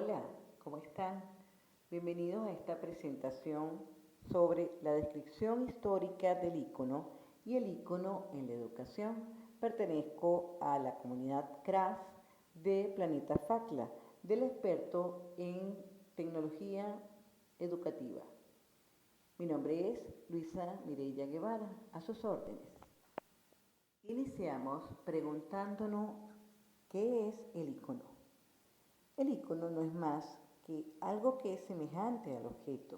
Hola, ¿cómo están? Bienvenidos a esta presentación sobre la descripción histórica del icono y el icono en la educación. Pertenezco a la comunidad CRAS de Planeta FACLA, del experto en tecnología educativa. Mi nombre es Luisa Mireya Guevara, a sus órdenes. Iniciamos preguntándonos ¿qué es el icono? El icono no es más que algo que es semejante al objeto.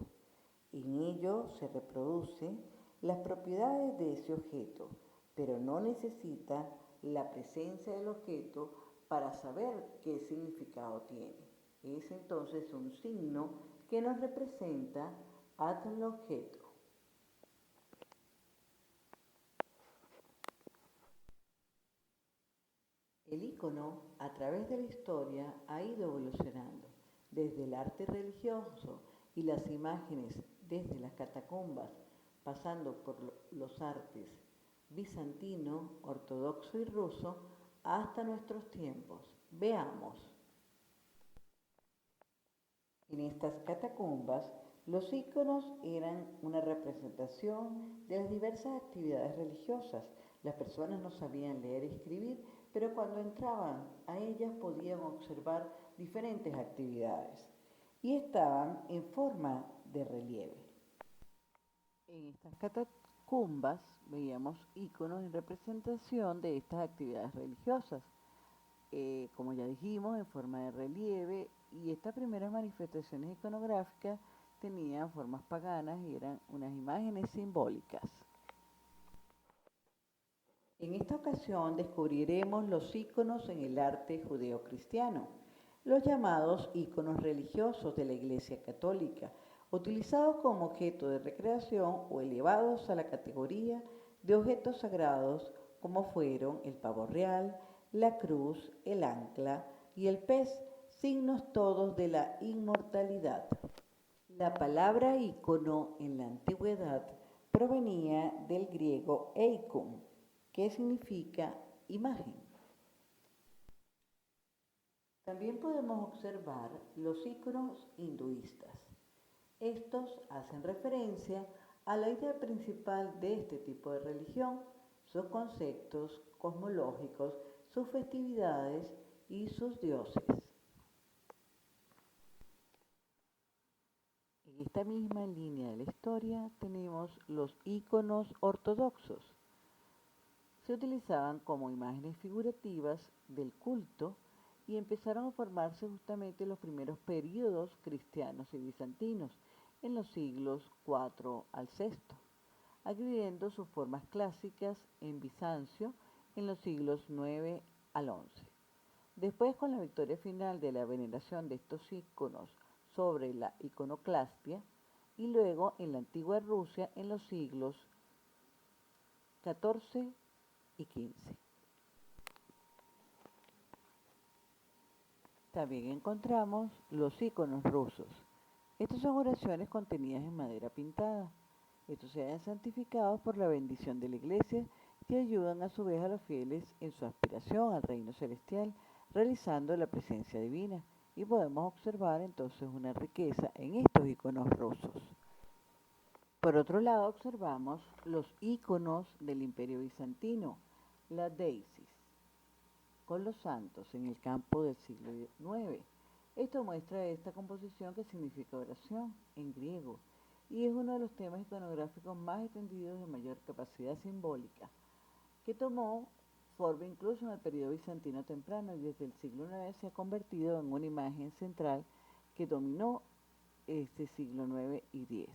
En ello se reproducen las propiedades de ese objeto, pero no necesita la presencia del objeto para saber qué significado tiene. Es entonces un signo que nos representa al objeto. El icono, a través de la historia, ha ido evolucionando, desde el arte religioso y las imágenes desde las catacumbas, pasando por los artes bizantino, ortodoxo y ruso, hasta nuestros tiempos. Veamos. En estas catacumbas, los iconos eran una representación de las diversas actividades religiosas. Las personas no sabían leer y escribir, pero cuando entraban a ellas podían observar diferentes actividades y estaban en forma de relieve. En estas catacumbas veíamos iconos en representación de estas actividades religiosas, como ya dijimos, en forma de relieve, y estas primeras manifestaciones iconográficas tenían formas paganas y eran unas imágenes simbólicas. En esta ocasión descubriremos los iconos en el arte judeocristiano, los llamados iconos religiosos de la Iglesia Católica, utilizados como objeto de recreación o elevados a la categoría de objetos sagrados como fueron el pavo real, la cruz, el ancla y el pez, signos todos de la inmortalidad. La palabra ícono en la antigüedad provenía del griego eikon, que significa imagen. También podemos observar los íconos hinduistas. Estos hacen referencia a la idea principal de este tipo de religión, sus conceptos cosmológicos, sus festividades y sus dioses. En esta misma línea de la historia tenemos los íconos ortodoxos. Se utilizaban como imágenes figurativas del culto y empezaron a formarse justamente en los primeros períodos cristianos y bizantinos, en los siglos IV al VI, adquiriendo sus formas clásicas en Bizancio en los siglos IX al XI. Después, con la victoria final de la veneración de estos íconos sobre la iconoclastia, y luego en la antigua Rusia en los siglos XIV y XV. También encontramos los íconos rusos. Estas son oraciones contenidas en madera pintada. Estos se hallan santificados por la bendición de la Iglesia que ayudan a su vez a los fieles en su aspiración al reino celestial, realizando la presencia divina. Y podemos observar entonces una riqueza en estos íconos rusos. Por otro lado, observamos los íconos del Imperio Bizantino, la deisis, con los santos en el campo del siglo IX. Esto muestra esta composición que significa oración en griego y es uno de los temas iconográficos más extendidos de mayor capacidad simbólica, que tomó forma incluso en el periodo bizantino temprano y desde el siglo IX se ha convertido en una imagen central que dominó este siglo IX y X.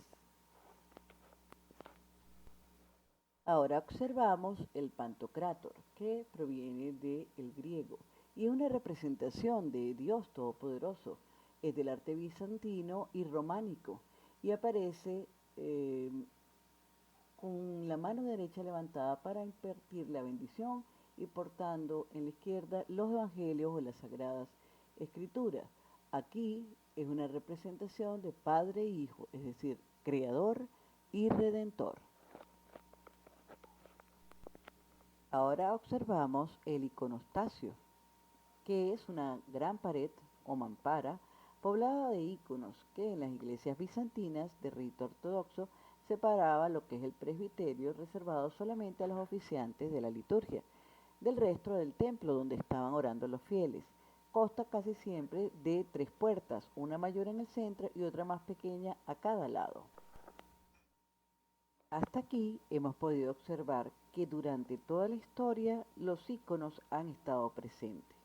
Ahora observamos el Pantocrátor, que proviene del griego y es una representación de Dios Todopoderoso. Es del arte bizantino y románico y aparece con la mano derecha levantada para impartir la bendición y portando en la izquierda los evangelios o las sagradas escrituras. Aquí es una representación de Padre e Hijo, es decir, Creador y Redentor. Ahora observamos el iconostasio, que es una gran pared o mampara poblada de íconos que en las iglesias bizantinas de rito ortodoxo separaba lo que es el presbiterio reservado solamente a los oficiantes de la liturgia, del resto del templo donde estaban orando los fieles. Consta casi siempre de tres puertas, una mayor en el centro y otra más pequeña a cada lado. Hasta aquí hemos podido observar que durante toda la historia los iconos han estado presentes.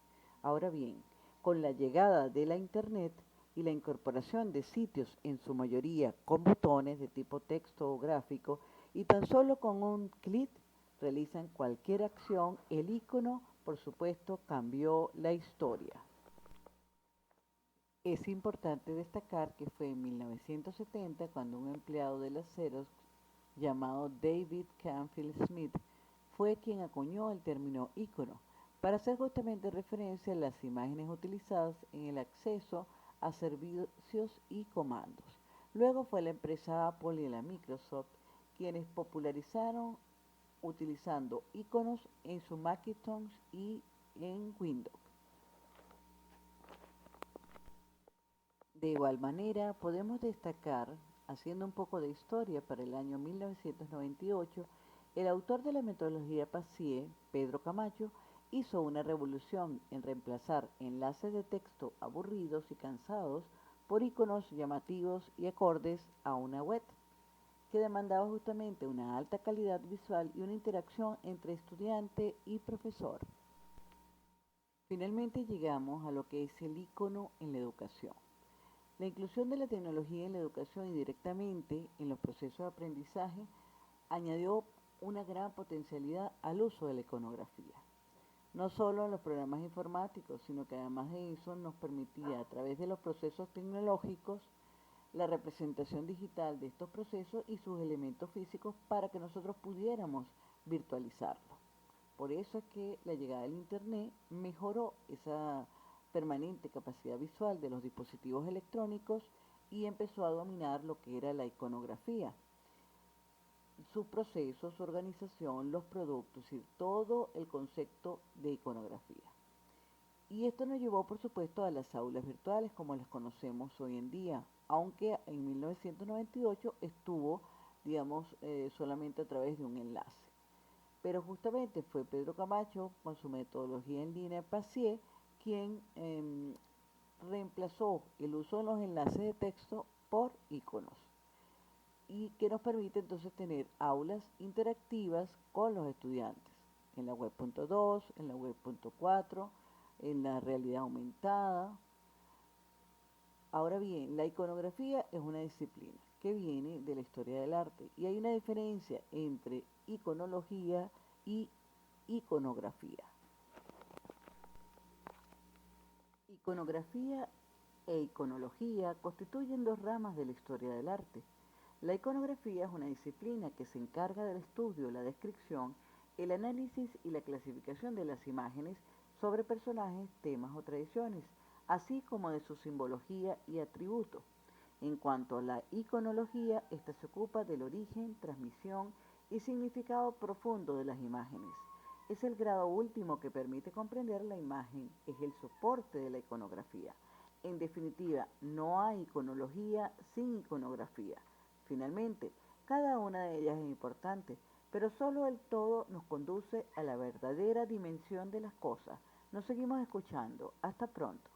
Ahora bien, con la llegada de la Internet y la incorporación de sitios en su mayoría con botones de tipo texto o gráfico y tan solo con un clic realizan cualquier acción, el icono, por supuesto, cambió la historia. Es importante destacar que fue en 1970 cuando un empleado de la Xerox llamado David Canfield Smith fue quien acuñó el término icono para hacer justamente referencia a las imágenes utilizadas en el acceso a servicios y comandos. Luego fue la empresa Apple y la Microsoft quienes popularizaron utilizando iconos en su Macintosh y en Windows. De igual manera, podemos destacar, haciendo un poco de historia para el año 1998, el autor de la metodología PASIE, Pedro Camacho, hizo una revolución en reemplazar enlaces de texto aburridos y cansados por iconos llamativos y acordes a una web, que demandaba justamente una alta calidad visual y una interacción entre estudiante y profesor. Finalmente llegamos a lo que es el icono en la educación. La inclusión de la tecnología en la educación y directamente en los procesos de aprendizaje añadió una gran potencialidad al uso de la iconografía. No solo en los programas informáticos, sino que además de eso nos permitía a través de los procesos tecnológicos la representación digital de estos procesos y sus elementos físicos para que nosotros pudiéramos virtualizarlo. Por eso es que la llegada del Internet mejoró esa permanente capacidad visual de los dispositivos electrónicos y empezó a dominar lo que era la iconografía, su proceso, su organización, los productos y todo el concepto de iconografía. Y esto nos llevó, por supuesto, a las aulas virtuales como las conocemos hoy en día, aunque en 1998 estuvo, digamos, solamente a través de un enlace. Pero justamente fue Pedro Camacho, con su metodología en línea PASIE, quien reemplazó el uso de los enlaces de texto por iconos y que nos permite entonces tener aulas interactivas con los estudiantes en la web.2, en la web.4, en la realidad aumentada. Ahora bien, la iconografía es una disciplina que viene de la historia del arte y hay una diferencia entre iconología y iconografía. Iconografía e iconología constituyen dos ramas de la historia del arte. La iconografía es una disciplina que se encarga del estudio, la descripción, el análisis y la clasificación de las imágenes sobre personajes, temas o tradiciones, así como de su simbología y atributo. En cuanto a la iconología, esta se ocupa del origen, transmisión y significado profundo de las imágenes. Es el grado último que permite comprender la imagen, es el soporte de la iconografía. En definitiva, no hay iconología sin iconografía. Finalmente, cada una de ellas es importante, pero solo el todo nos conduce a la verdadera dimensión de las cosas. Nos seguimos escuchando. Hasta pronto.